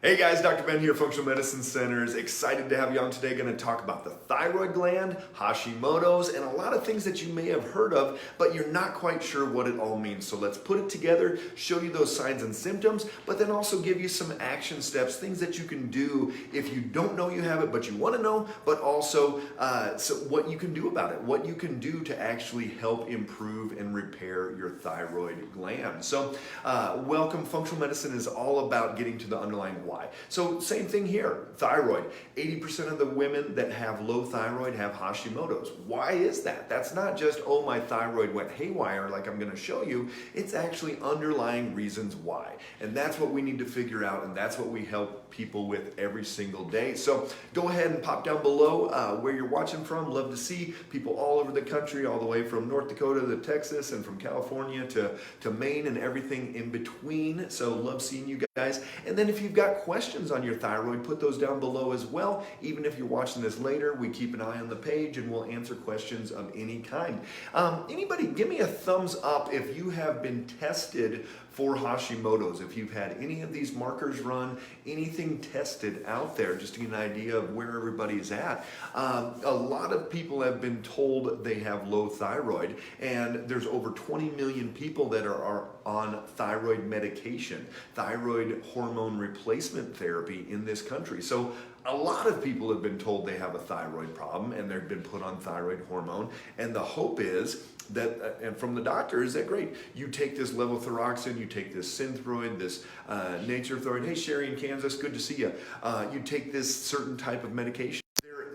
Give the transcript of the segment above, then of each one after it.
Hey guys, Dr. Ben here, Functional Medicine Centers. Excited to have you on today. Going to talk about the thyroid gland, Hashimoto's, and a lot of things that you may have heard of, but you're not quite sure what it all means. So let's put it together, show you those signs and symptoms, but then also give you some action steps, things that you can do if you don't know you have it, but you want to know, but also so what you can do about it, what you can do to actually help improve and repair your thyroid gland. So welcome. Functional medicine is all about getting to the underlying why. So same thing here, thyroid. 80% of the women that have low thyroid have Hashimoto's. Why is that? That's not just, oh, my thyroid went haywire like I'm going to show you. It's actually underlying reasons why. And that's what we need to figure out, and that's what we help people with every single day. So go ahead and pop down below where you're watching from. Love to see people all over the country, all the way from North Dakota to Texas and from California to Maine and everything in between. So love seeing you guys. And then if you've got questions on your thyroid, put those down below as well. Even if you're watching this later, we keep an eye on the page and we'll answer questions of any kind. Anybody, give me a thumbs up if you have been tested for Hashimoto's, if you've had any of these markers run, anything tested out there, just to get an idea of where everybody's at. A lot of people have been told they have low thyroid, and there's over 20 million people that are on thyroid medication, thyroid hormone replacement therapy in this country. So a lot of people have been told they have a thyroid problem and they've been put on thyroid hormone, and the hope is that, and from the doctor, is that great, you take this levothyroxine, you take this Synthroid, this Nature Thyroid. Hey Sherry in Kansas, good to see you. You take this certain type of medication.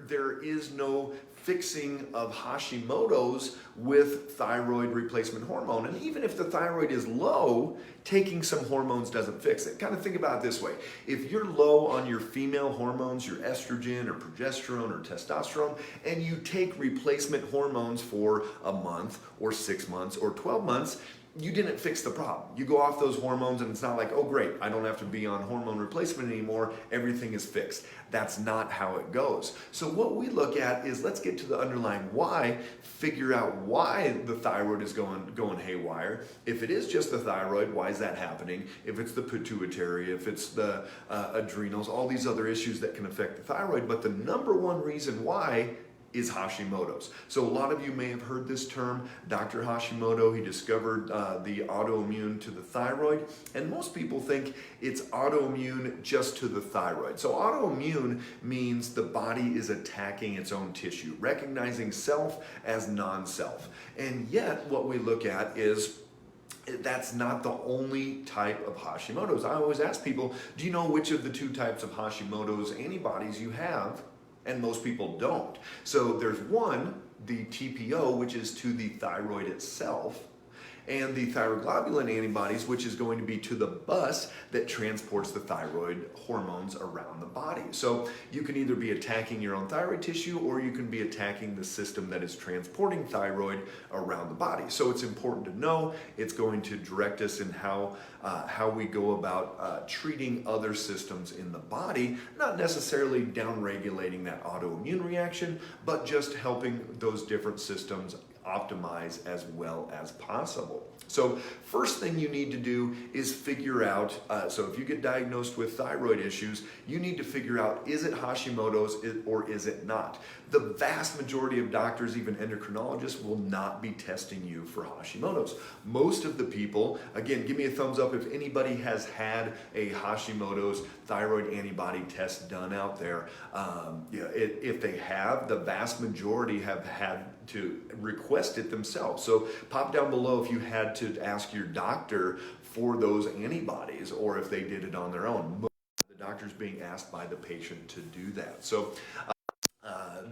There is no fixing of Hashimoto's with thyroid replacement hormone. And even if the thyroid is low, taking some hormones doesn't fix it. Kind of think about it this way. If you're low on your female hormones, your estrogen or progesterone or testosterone, and you take replacement hormones for a month or 6 months or 12 months, you didn't fix the problem. You go off those hormones and it's not like, oh great, I don't have to be on hormone replacement anymore, everything is fixed. That's not how it goes. So what we look at is, let's get to the underlying why, figure out why the thyroid is going haywire. If it is just the thyroid, why is that happening? If it's the pituitary, if it's the adrenals, all these other issues that can affect the thyroid, but the number one reason why is Hashimoto's. So a lot of you may have heard this term, Dr. Hashimoto. He discovered the autoimmune to the thyroid, and most people think it's autoimmune just to the thyroid. So autoimmune means the body is attacking its own tissue, recognizing self as non-self. And yet what we look at is that's not the only type of Hashimoto's. I always ask people, do you know which of the two types of Hashimoto's antibodies you have? And most people don't. So there's one, the TPO, which is to the thyroid itself, and the thyroglobulin antibodies, which is going to be to the bus that transports the thyroid hormones around the body. So you can either be attacking your own thyroid tissue, or you can be attacking the system that is transporting thyroid around the body. So it's important to know. It's going to direct us in how we go about treating other systems in the body, not necessarily downregulating that autoimmune reaction, but just helping those different systems optimize as well as possible. So first thing you need to do is figure out, so if you get diagnosed with thyroid issues, you need to figure out, is it Hashimoto's or is it not? The vast majority of doctors, even endocrinologists, will not be testing you for Hashimoto's. Most of the people, again, give me a thumbs up if anybody has had a Hashimoto's thyroid antibody test done out there. If they have, the vast majority have had to request it themselves. So pop down below if you had to ask your doctor for those antibodies, or if they did it on their own. Most of the doctor's being asked by the patient to do that. So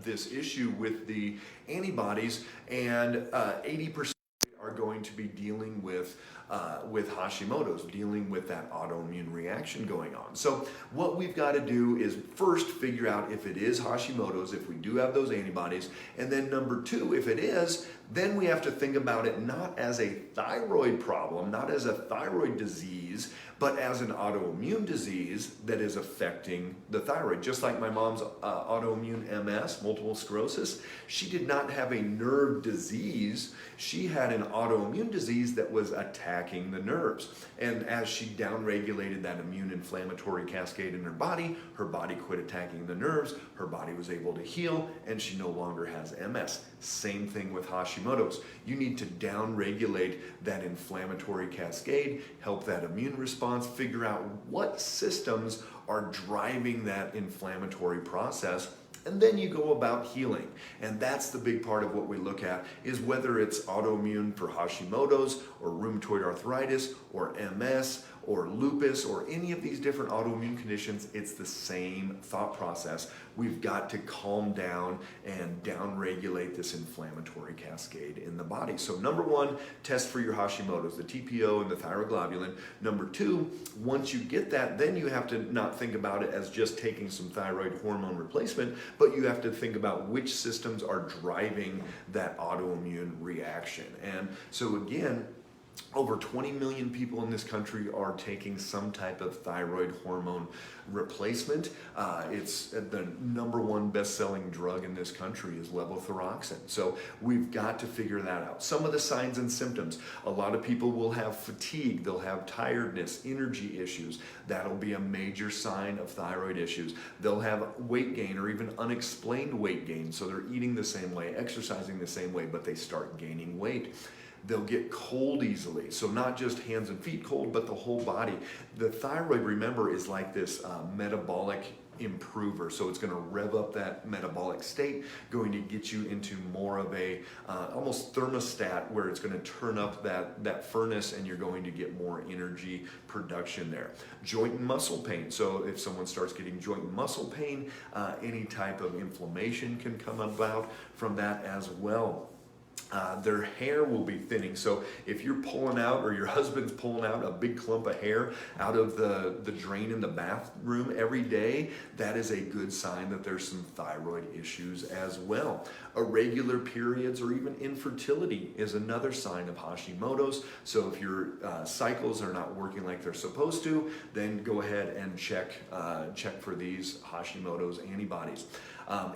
this issue with the antibodies, and 80% are going to be dealing with Hashimoto's, dealing with that autoimmune reaction going on. So what we've got to do is first figure out if it is Hashimoto's, if we do have those antibodies, and then number two, if it is, then we have to think about it not as a thyroid problem, not as a thyroid disease, but as an autoimmune disease that is affecting the thyroid. Just like my mom's autoimmune MS, multiple sclerosis, she did not have a nerve disease. She had an autoimmune disease that was attacking attacking the nerves. And as she downregulated that immune inflammatory cascade in her body quit attacking the nerves, her body was able to heal, and she no longer has MS. Same thing with Hashimoto's. You need to downregulate that inflammatory cascade, help that immune response, figure out what systems are driving that inflammatory process, and then you go about healing. And that's the big part of what we look at, is whether it's autoimmune for Hashimoto's or rheumatoid arthritis or MS or lupus or any of these different autoimmune conditions, it's the same thought process. We've got to calm down and downregulate this inflammatory cascade in the body. So number one, test for your Hashimoto's, the TPO and the thyroglobulin. Number two, once you get that, then you have to not think about it as just taking some thyroid hormone replacement, but you have to think about which systems are driving that autoimmune reaction. And so again, over 20 million people in this country are taking some type of thyroid hormone replacement. It's the number one best-selling drug in this country is levothyroxine. So we've got to figure that out. Some of the signs and symptoms, a lot of people will have fatigue, they'll have tiredness, energy issues. That'll be a major sign of thyroid issues. They'll have weight gain or even unexplained weight gain. So they're eating the same way, exercising the same way, but they start gaining weight. They'll get cold easily. So not just hands and feet cold, but the whole body. The thyroid, remember, is like this metabolic improver. So it's going to rev up that metabolic state, going to get you into more of a almost thermostat, where it's going to turn up that furnace, and you're going to get more energy production there. Joint and muscle pain. So if someone starts getting joint and muscle pain, any type of inflammation can come about from that as well. Their hair will be thinning. So if you're pulling out, or your husband's pulling out a big clump of hair out of the drain in the bathroom every day, that is a good sign that there's some thyroid issues as well. Irregular periods or even infertility is another sign of Hashimoto's. So if your cycles are not working like they're supposed to, then go ahead and check for these Hashimoto's antibodies.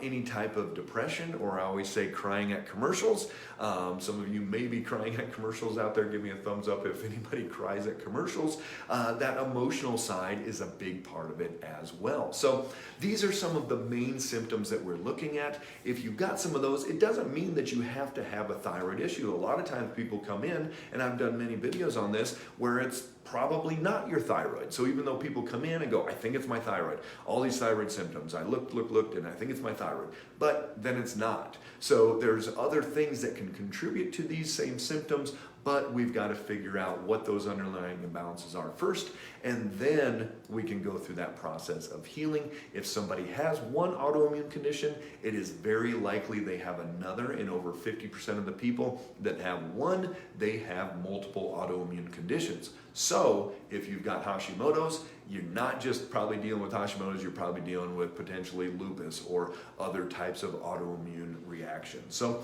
Any type of depression, or I always say crying at commercials. Some of you may be crying at commercials out there. Give me a thumbs up if anybody cries at commercials. That emotional side is a big part of it as well. So these are some of the main symptoms that we're looking at. If you've got some of those, it doesn't mean that you have to have a thyroid issue. A lot of times people come in, and I've done many videos on this, where it's probably not your thyroid. So even though people come in and go, I think it's my thyroid, all these thyroid symptoms, I looked, and I think it's my thyroid, but then it's not. So there's other things that can contribute to these same symptoms, but we've got to figure out what those underlying imbalances are first, and then we can go through that process of healing. If somebody has one autoimmune condition, it is very likely they have another. In over 50% of the people that have one, they have multiple autoimmune conditions. So if you've got Hashimoto's, you're not just probably dealing with Hashimoto's, you're probably dealing with potentially lupus or other types of autoimmune reactions. So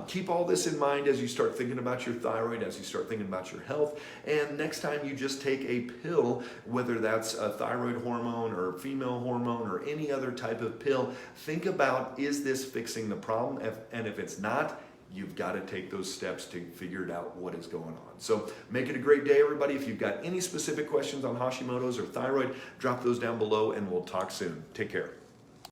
keep all this in mind as you start thinking about your thyroid, as you start thinking about your health. And next time you just take a pill, whether that's a thyroid hormone or female hormone or any other type of pill, think about, is this fixing the problem? And if it's not, you've got to take those steps to figure out what is going on. So make it a great day, everybody. If you've got any specific questions on Hashimoto's or thyroid, drop those down below, and we'll talk soon. Take care.